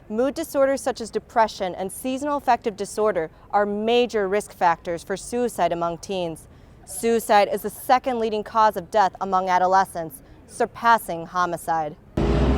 Mood disorders such as depression and seasonal affective disorder are major risk factors for suicide among teens. Suicide is the second leading cause of death among adolescents, surpassing homicide.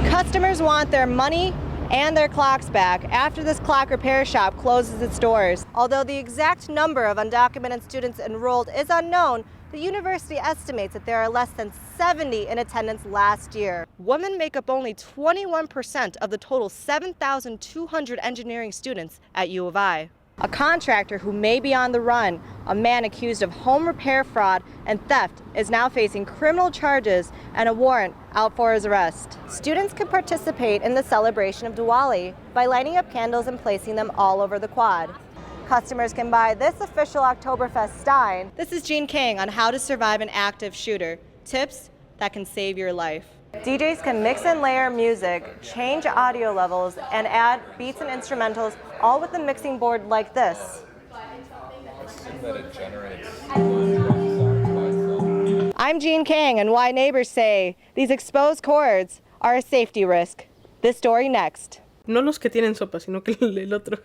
Customers want their money and their clocks back after this clock repair shop closes its doors. Although the exact number of undocumented students enrolled is unknown, the university estimates that there are less than 70 in attendance last year. Women make up only 21% of the total 7,200 engineering students at U of I. A contractor who may be on the run, a man accused of home repair fraud and theft, is now facing criminal charges and a warrant out for his arrest. Students can participate in the celebration of Diwali by lighting up candles and placing them all over the quad. Customers can buy this official Oktoberfest stein. This is Jean Kang on how to survive an active shooter. Tips that can save your life. DJs can mix and layer music, change audio levels, and add beats and instrumentals, all with a mixing board like this. I'm Jean Kang, and why neighbors say these exposed cords are a safety risk. This story next. No los que tienen sopa, sino que el otro.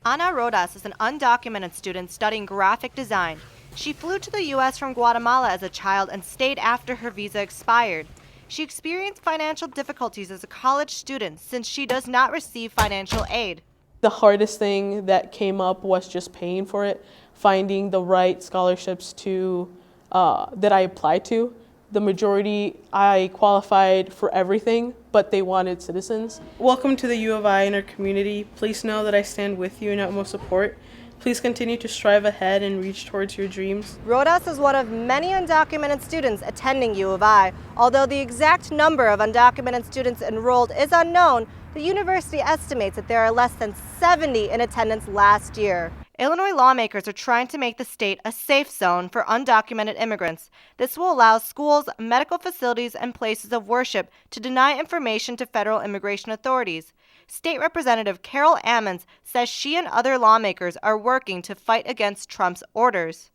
Ana Rodas is an undocumented student studying graphic design. She flew to the U.S. from Guatemala as a child and stayed after her visa expired. She experienced financial difficulties as a college student since she does not receive financial aid. The hardest thing that came up was just paying for it, finding the right scholarships that I applied to. The majority, I qualified for everything, but they wanted citizens. Welcome to the U of I and our community. Please know that I stand with you in utmost support. Please continue to strive ahead and reach towards your dreams. Rodas is one of many undocumented students attending U of I. Although the exact number of undocumented students enrolled is unknown, the university estimates that there are less than 70 in attendance last year. Illinois lawmakers are trying to make the state a safe zone for undocumented immigrants. This will allow schools, medical facilities, and places of worship to deny information to federal immigration authorities. State Representative Carol Ammons says she and other lawmakers are working to fight against Trump's orders.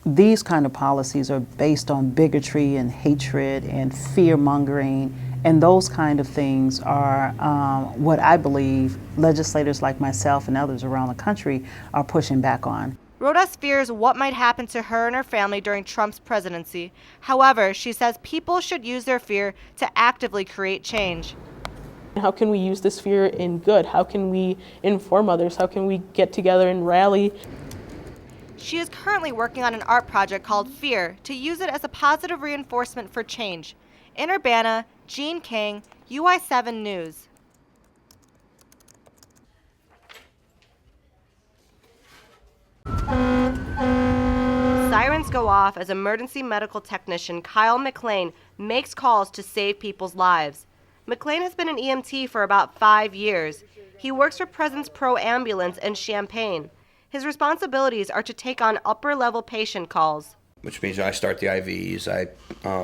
These kind of policies are based on bigotry and hatred and fear-mongering, and those kind of things are what I believe legislators like myself and others around the country are pushing back on. Rodas fears what might happen to her and her family during Trump's presidency. However, she says people should use their fear to actively create change. How can we use this fear in good? How can we inform others? How can we get together and rally? She is currently working on an art project called Fear to use it as a positive reinforcement for change. In Urbana, Jean Kang, UI7 News. Sirens go off as emergency medical technician Kyle McLean makes calls to save people's lives. McLean has been an EMT for about 5 years. He works for Presence Pro Ambulance in Champaign. His responsibilities are to take on upper-level patient calls. Which means I start the IVs, I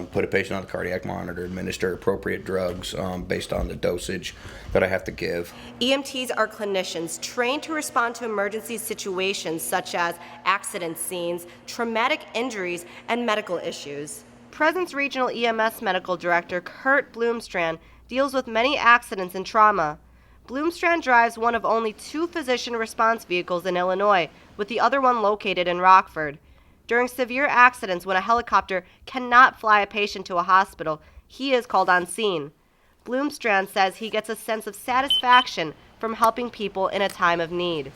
put a patient on the cardiac monitor, administer appropriate drugs based on the dosage that I have to give. EMTs are clinicians trained to respond to emergency situations such as accident scenes, traumatic injuries, and medical issues. Presence Regional EMS Medical Director Kurt Bloomstrand deals with many accidents and trauma. Bloomstrand drives one of only 2 physician response vehicles in Illinois, with the other one located in Rockford. During severe accidents when a helicopter cannot fly a patient to a hospital, he is called on scene. Bloomstrand says he gets a sense of satisfaction from helping people in a time of need.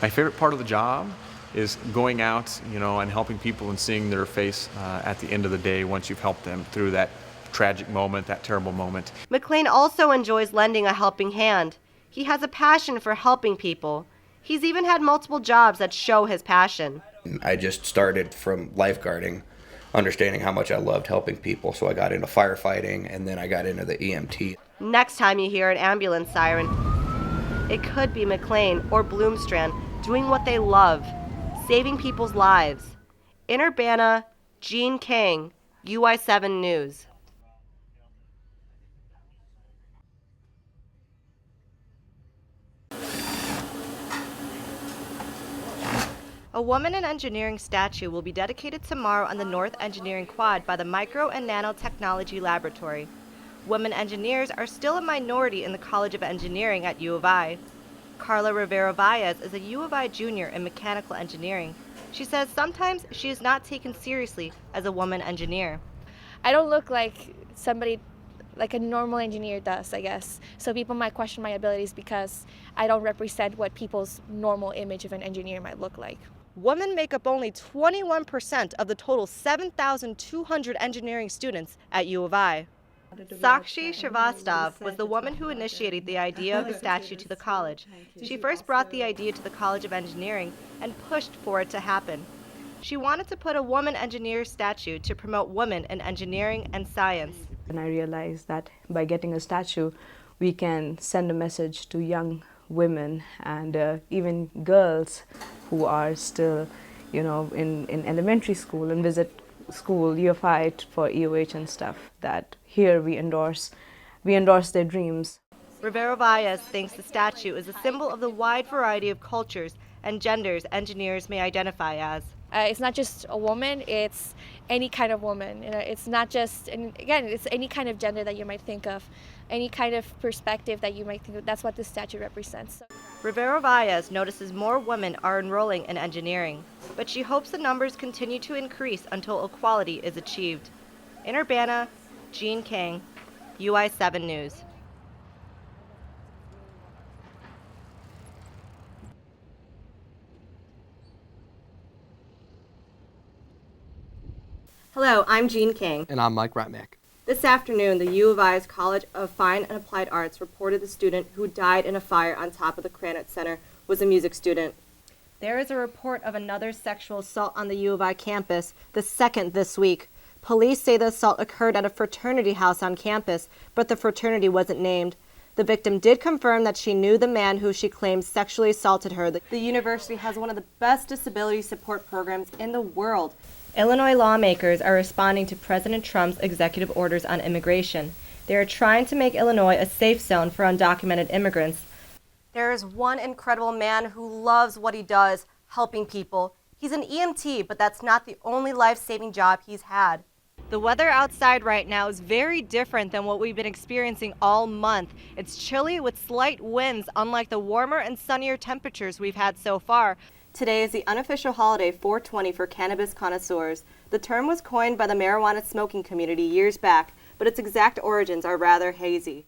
My favorite part of the job is going out, and helping people and seeing their face at the end of the day once you've helped them through that tragic moment, that terrible moment. McLean also enjoys lending a helping hand. He has a passion for helping people. He's even had multiple jobs that show his passion. I just started from lifeguarding, understanding how much I loved helping people, so I got into firefighting, and then I got into the EMT. Next time you hear an ambulance siren, it could be McLean or Bloomstrand doing what they love, saving people's lives. In Urbana, Jean Kang, UI7 News. A woman in engineering statue will be dedicated tomorrow on the North Engineering Quad by the Micro and Nanotechnology Laboratory. women engineers are still a minority in the College of Engineering at U of I. Carla Rivera-Valles is a U of I junior in mechanical engineering. She says sometimes she is not taken seriously as a woman engineer. I don't look like somebody like a normal engineer does, I guess. So people might question my abilities because I don't represent what people's normal image of an engineer might look like. Women make up only 21% of the total 7,200 engineering students at U of I. Sakshi Srivastava was the woman who initiated the idea of the statue to the college. She first brought the idea to the College of Engineering and pushed for it to happen. She wanted to put a woman engineer statue to promote women in engineering and science. And I realized that by getting a statue, we can send a message to young women and even girls who are still, in elementary school and visit school, U of I for EOH and stuff, that here we endorse their dreams. Rivera-Valles thinks the statue is a symbol of the wide variety of cultures and genders engineers may identify as. It's not just a woman, it's any kind of woman. It's not just, and again, it's any kind of gender that you might think of, any kind of perspective that you might think of. That's what this statue represents. Rivera-Valles notices more women are enrolling in engineering, but she hopes the numbers continue to increase until equality is achieved. In Urbana, Jean Kang, UI7 News. Hello, I'm Jean Kang. And I'm Mike Rymack. This afternoon, the U of I's College of Fine and Applied Arts reported the student who died in a fire on top of the Granite Center was a music student. There is a report of another sexual assault on the U of I campus, the second this week. Police say the assault occurred at a fraternity house on campus, but the fraternity wasn't named. The victim did confirm that she knew the man who she claims sexually assaulted her. The university has one of the best disability support programs in the world. Illinois lawmakers are responding to President Trump's executive orders on immigration. They are trying to make Illinois a safe zone for undocumented immigrants. There is one incredible man who loves what he does, helping people. He's an EMT, but that's not the only life-saving job he's had. The weather outside right now is very different than what we've been experiencing all month. It's chilly with slight winds, unlike the warmer and sunnier temperatures we've had so far. Today is the unofficial holiday 420 for cannabis connoisseurs. The term was coined by the marijuana smoking community years back, but its exact origins are rather hazy.